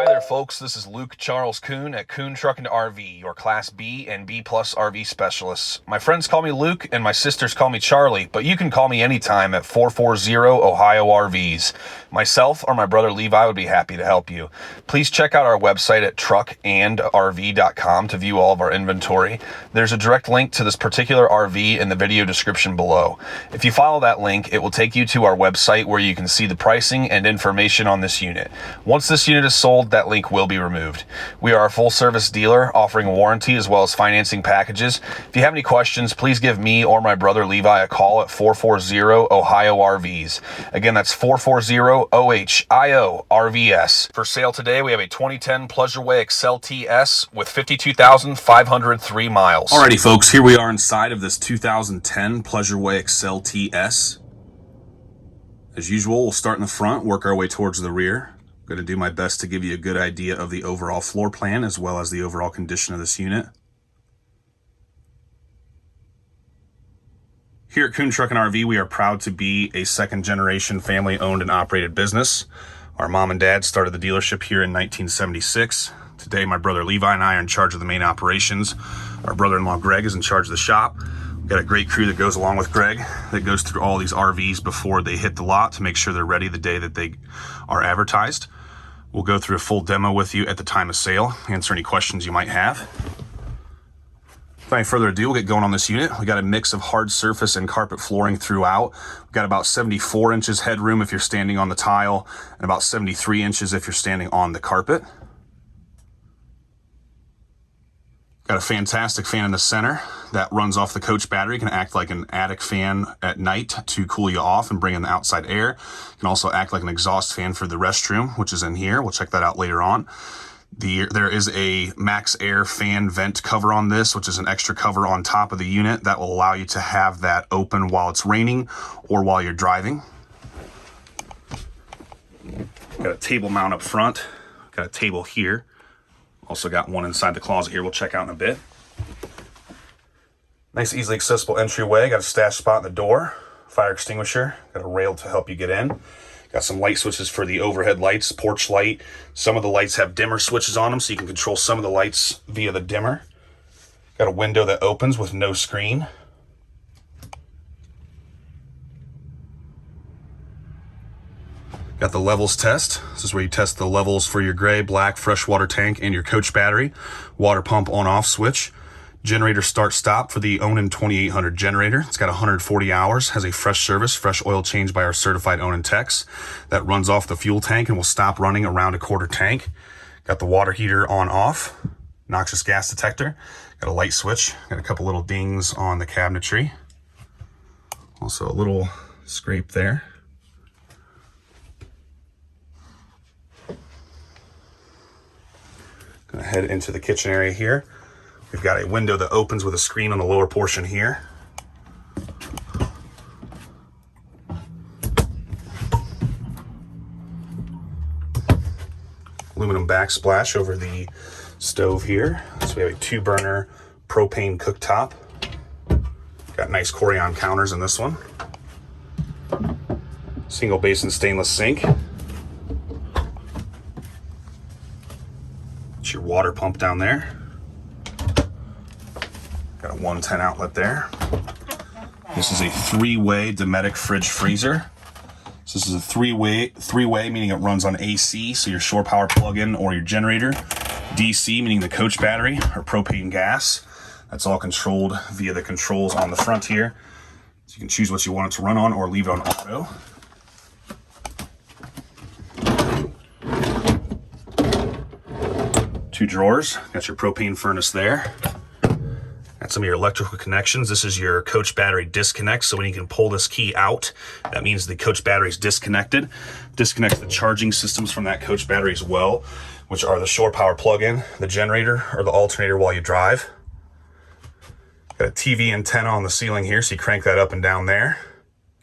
Hi there folks, this is Luke Charles Kuhn at Kuhn Trucking RV, your Class B and B Plus RV specialists. My friends call me Luke and my sisters call me Charlie, but you can call me anytime at 440 Ohio RVs. Myself or my brother Levi would be happy to help you. Please check out our website at truckandrv.com to view all of our inventory. There's a direct link to this particular RV in the video description below. If you follow that link, it will take you to our website where you can see the pricing and information on this unit. Once this unit is sold, that link will be removed. We are a full service dealer offering warranty as well as financing packages. If you have any questions, please give me or my brother Levi a call at 440 Ohio RVs. Again, that's 440 OHIO RVS. For sale today, we have a 2010 Pleasureway Excel TS with 52,503 miles. Alrighty folks, here we are inside of this 2010 Pleasureway Excel TS. As usual, we'll start in the front, work our way towards the rear. I'm going to do my best to give you a good idea of the overall floor plan as well as the overall condition of this unit. Here at Kuhn Trucking RV, we are proud to be a second-generation family-owned and operated business. Our mom and dad started the dealership here in 1976. Today, my brother Levi and I are in charge of the main operations. Our brother-in-law Greg is in charge of the shop. We've got a great crew that goes along with Greg that goes through all these RVs before they hit the lot to make sure they're ready the day that they are advertised. We'll go through a full demo with you at the time of sale, answer any questions you might have. Without any further ado, we'll get going on this unit. We got a mix of hard surface and carpet flooring throughout. We've got about 74 inches headroom if you're standing on the tile, and about 73 inches if you're standing on the carpet. Got a fantastic fan in the center that runs off the coach battery. Can act like an attic fan at night to cool you off and bring in the outside air. Can also act like an exhaust fan for the restroom, which is in here. We'll check that out later on. There is a max air fan vent cover on this, which is an extra cover on top of the unit that will allow you to have that open while it's raining or while you're driving. Got a table mount up front. Got a table here. Also got one inside the closet here we'll check out in a bit. Nice, easily accessible entryway. Got a stash spot in the door. Fire extinguisher. Got a rail to help you get in. Got some light switches for the overhead lights, porch light. Some of the lights have dimmer switches on them, so you can control some of the lights via the dimmer. Got a window that opens with no screen. Got the levels test. This is where you test the levels for your gray, black, freshwater tank and your coach battery. Water pump on-off switch. Generator start-stop for the Onan 2800 generator. It's got 140 hours, has a fresh service, fresh oil change by our certified Onan techs. That runs off the fuel tank and will stop running around a quarter tank. Got the water heater on-off. Noxious gas detector. Got a light switch. Got a couple little dings on the cabinetry. Also a little scrape there. Gonna head into the kitchen area here. We've got a window that opens with a screen on the lower portion here. Aluminum backsplash over the stove here. So we have a 2-burner propane cooktop. Got nice Corian counters in this one. Single basin stainless sink. Your water pump down there. Got a 110 outlet there. This is a 3-way Dometic fridge freezer. So this is a three-way, meaning it runs on AC, so your shore power plug-in or your generator. DC, meaning the coach battery or propane gas. That's all controlled via the controls on the front here. So you can choose what you want it to run on or leave it on auto. Two drawers, got your propane furnace there. Got some of your electrical connections. This is your coach battery disconnect, so when you can pull this key out, that means the coach battery is disconnected. Disconnect the charging systems from that coach battery as well, which are the shore power plug-in, the generator, or the alternator while you drive. Got a TV antenna on the ceiling here, so you crank that up and down there.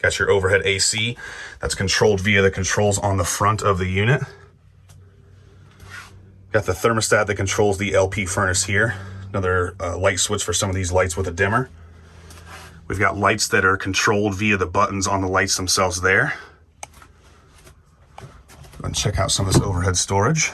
Got your overhead AC, that's controlled via the controls on the front of the unit. Got the thermostat that controls the LP furnace here. Another light switch for some of these lights with a dimmer. We've got lights that are controlled via the buttons on the lights themselves there. And check out some of this overhead storage.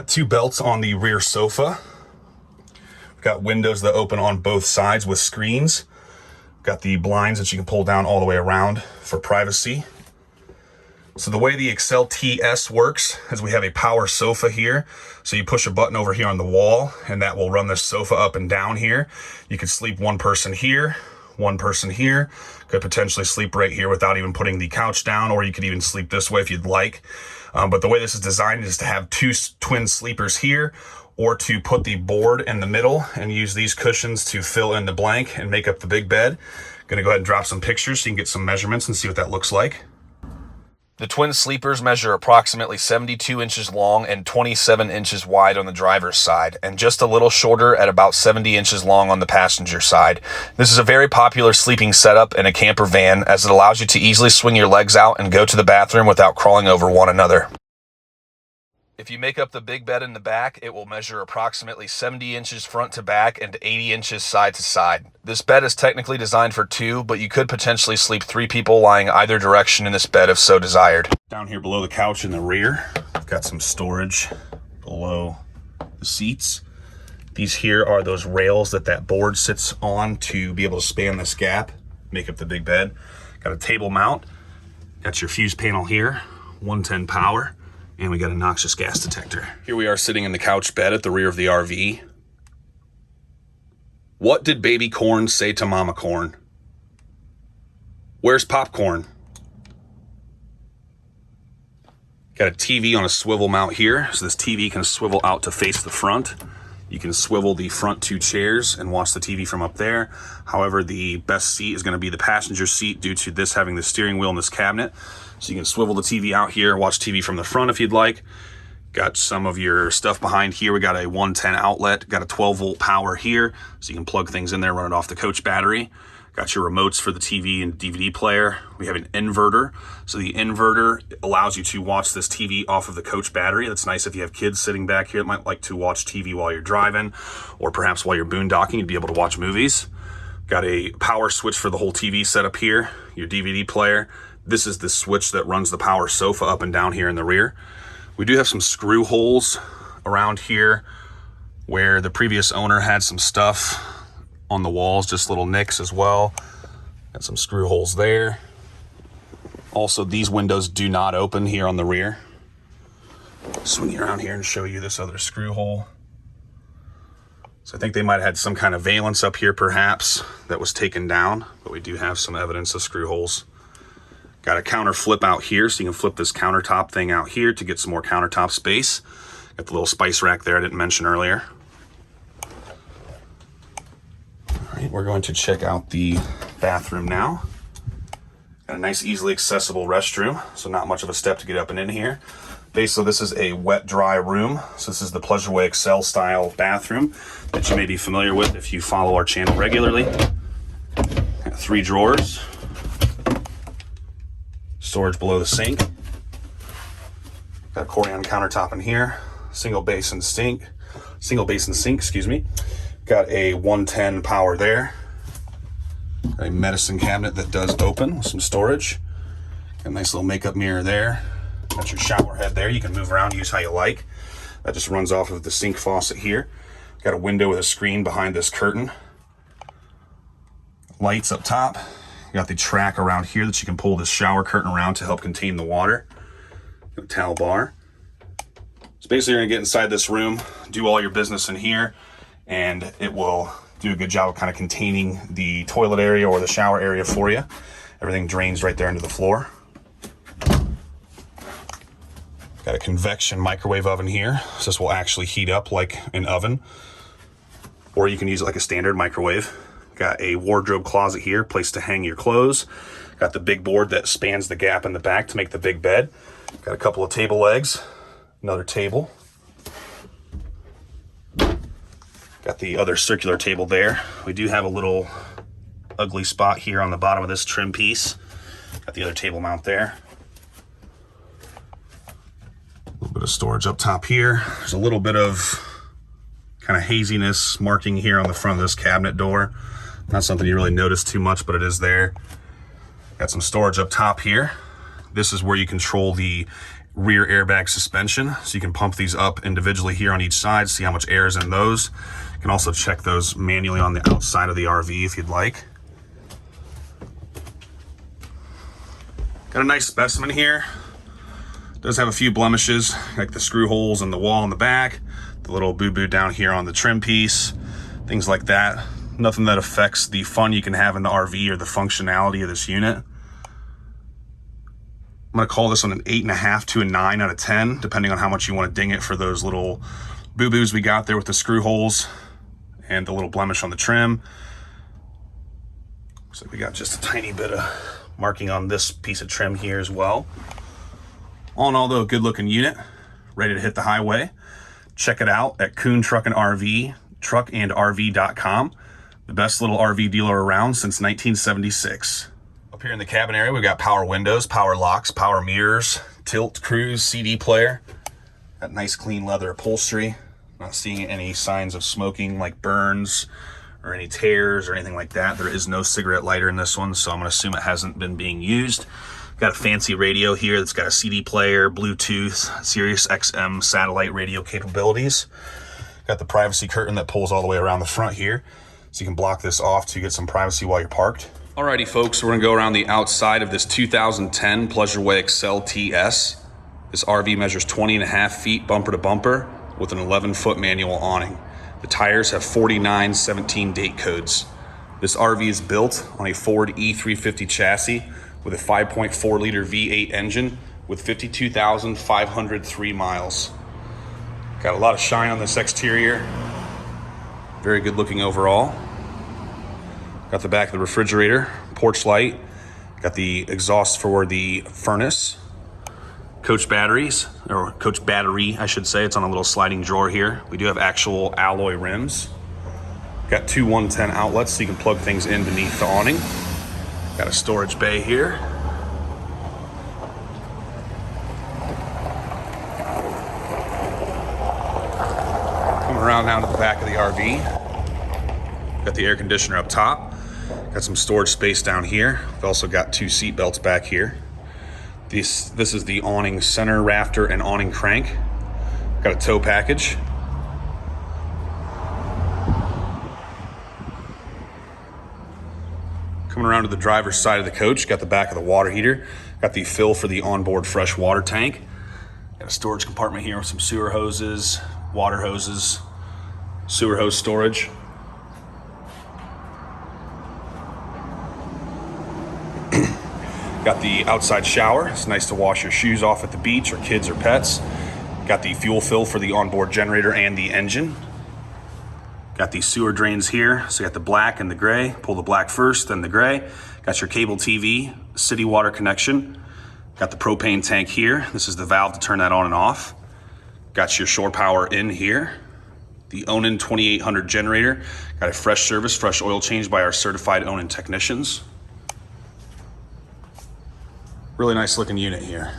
got 2 belts on the rear sofa. We've got windows that open on both sides with screens. Got the blinds that you can pull down all the way around for privacy. So the way the Excel TS works is we have a power sofa here. So you push a button over here on the wall and that will run the sofa up and down here. You could sleep one person here, one person here. Could potentially sleep right here without even putting the couch down, or you could even sleep this way if you'd like. But the way this is designed is to have 2 twin sleepers here, or to put the board in the middle and use these cushions to fill in the blank and make up the big bed. Gonna go ahead and drop some pictures so you can get some measurements and see what that looks like. The twin sleepers measure approximately 72 inches long and 27 inches wide on the driver's side, and just a little shorter at about 70 inches long on the passenger side. This is a very popular sleeping setup in a camper van, as it allows you to easily swing your legs out and go to the bathroom without crawling over one another. If you make up the big bed in the back, it will measure approximately 70 inches front to back and 80 inches side to side. This bed is technically designed for 2, but you could potentially sleep 3 people lying either direction in this bed if so desired. Down here below the couch in the rear, I've got some storage below the seats. These here are those rails that board sits on to be able to span this gap, make up the big bed. Got a table mount, got your fuse panel here, 110 power. And we got a noxious gas detector. Here we are sitting in the couch bed at the rear of the RV. What did baby corn say to mama corn? Where's popcorn? Got a TV on a swivel mount here. So this TV can swivel out to face the front. You can swivel the front 2 chairs and watch the TV from up there. However, the best seat is going to be the passenger seat due to this having the steering wheel in this cabinet. So you can swivel the TV out here, watch TV from the front if you'd like. Got some of your stuff behind here. We got a 110 outlet, got a 12 volt power here. So you can plug things in there, run it off the coach battery. Got your remotes for the TV and DVD player. We have an inverter. So the inverter allows you to watch this TV off of the coach battery. That's nice if you have kids sitting back here that might like to watch TV while you're driving, or perhaps while you're boondocking, you'd be able to watch movies. Got a power switch for the whole TV setup here, your DVD player. This is the switch that runs the power sofa up and down here in the rear. We do have some screw holes around here where the previous owner had some stuff on the walls, just little nicks as well. Got some screw holes there. Also, these windows do not open here on the rear. Swing you around here and show you this other screw hole. So I think they might have had some kind of valance up here perhaps that was taken down, but we do have some evidence of screw holes. Got a counter flip out here, so you can flip this countertop thing out here to get some more countertop space. Got the little spice rack there I didn't mention earlier. All right, we're going to check out the bathroom now. Got a nice, easily accessible restroom, so not much of a step to get up and in here. Basically, this is a wet-dry room. So this is the Pleasureway Excel style bathroom that you may be familiar with if you follow our channel regularly. Got 3 drawers. Storage below the sink. Got a Corian countertop in here. Single basin sink, excuse me. Got a 110 power there. Got a medicine cabinet that does open with some storage. Got a nice little makeup mirror there. Got your shower head there. You can move around, use how you like. That just runs off of the sink faucet here. Got a window with a screen behind this curtain. Lights up top. Got the track around here that you can pull this shower curtain around to help contain the water. Got a towel bar. So basically you're gonna get inside this room, do all your business in here, and it will do a good job of kind of containing the toilet area or the shower area for you. Everything drains right there into the floor. Got a convection microwave oven here. So this will actually heat up like an oven, or you can use it like a standard microwave. Got a wardrobe closet here, place to hang your clothes. Got the big board that spans the gap in the back to make the big bed. Got a couple of table legs, another table. Got the other circular table there. We do have a little ugly spot here on the bottom of this trim piece. Got the other table mount there. A little bit of storage up top here. There's a little bit of kind of haziness marking here on the front of this cabinet door. Not something you really notice too much, but it is there. Got some storage up top here. This is where you control the rear airbag suspension, so you can pump these up individually here on each side, see how much air is in those. You can also check those manually on the outside of the RV if you'd like. Got a nice specimen here. Does have a few blemishes, like the screw holes in the wall in the back, the little boo-boo down here on the trim piece, things like that. Nothing that affects the fun you can have in the RV or the functionality of this unit. I'm gonna call this one an 8.5 to a 9 out of 10, depending on how much you want to ding it for those little boo-boos we got there with the screw holes and the little blemish on the trim. Looks like we got just a tiny bit of marking on this piece of trim here as well. All in all, though, a good looking unit, ready to hit the highway. Check it out at Kuhn Truck and RV, truckandrv.com. The best little RV dealer around since 1976. Up here in the cabin area, we've got power windows, power locks, power mirrors, tilt, cruise, CD player. Got nice clean leather upholstery. Not seeing any signs of smoking like burns or any tears or anything like that. There is no cigarette lighter in this one, so I'm gonna assume it hasn't been being used. Got a fancy radio here that's got a CD player, Bluetooth, Sirius XM satellite radio capabilities. Got the privacy curtain that pulls all the way around the front here, so you can block this off to get some privacy while you're parked. Alrighty folks, we're gonna go around the outside of this 2010 Pleasureway Excel TS. This RV measures 20.5 feet bumper to bumper with an 11-foot manual awning. The tires have 4917 date codes. This RV is built on a Ford E350 chassis with a 5.4 liter V8 engine with 52,503 miles. Got a lot of shine on this exterior. Very good looking overall. Got the back of the refrigerator, porch light, got the exhaust for the furnace, coach batteries, or coach battery, I should say. It's on a little sliding drawer here. We do have actual alloy rims. Got two 110 outlets so you can plug things in beneath the awning. Got a storage bay here. Coming around now to the back of the RV. Got the air conditioner up top. Got some storage space down here. We've also got two seat belts back here. This is the awning center rafter and awning crank. Got a tow package. Coming around to the driver's side of the coach, got the back of the water heater. Got the fill for the onboard fresh water tank. Got a storage compartment here with some sewer hoses, water hoses, sewer hose storage. Got the outside shower. It's nice to wash your shoes off at the beach or kids or pets. Got the fuel fill for the onboard generator and the engine. Got these sewer drains here. So you got the black and the gray. Pull the black first, then the gray. Got your cable TV, city water connection. Got the propane tank here. This is the valve to turn that on and off. Got your shore power in here. The Onan 2800 generator. Got a fresh service, fresh oil change by our certified Onan technicians. Really nice looking unit here.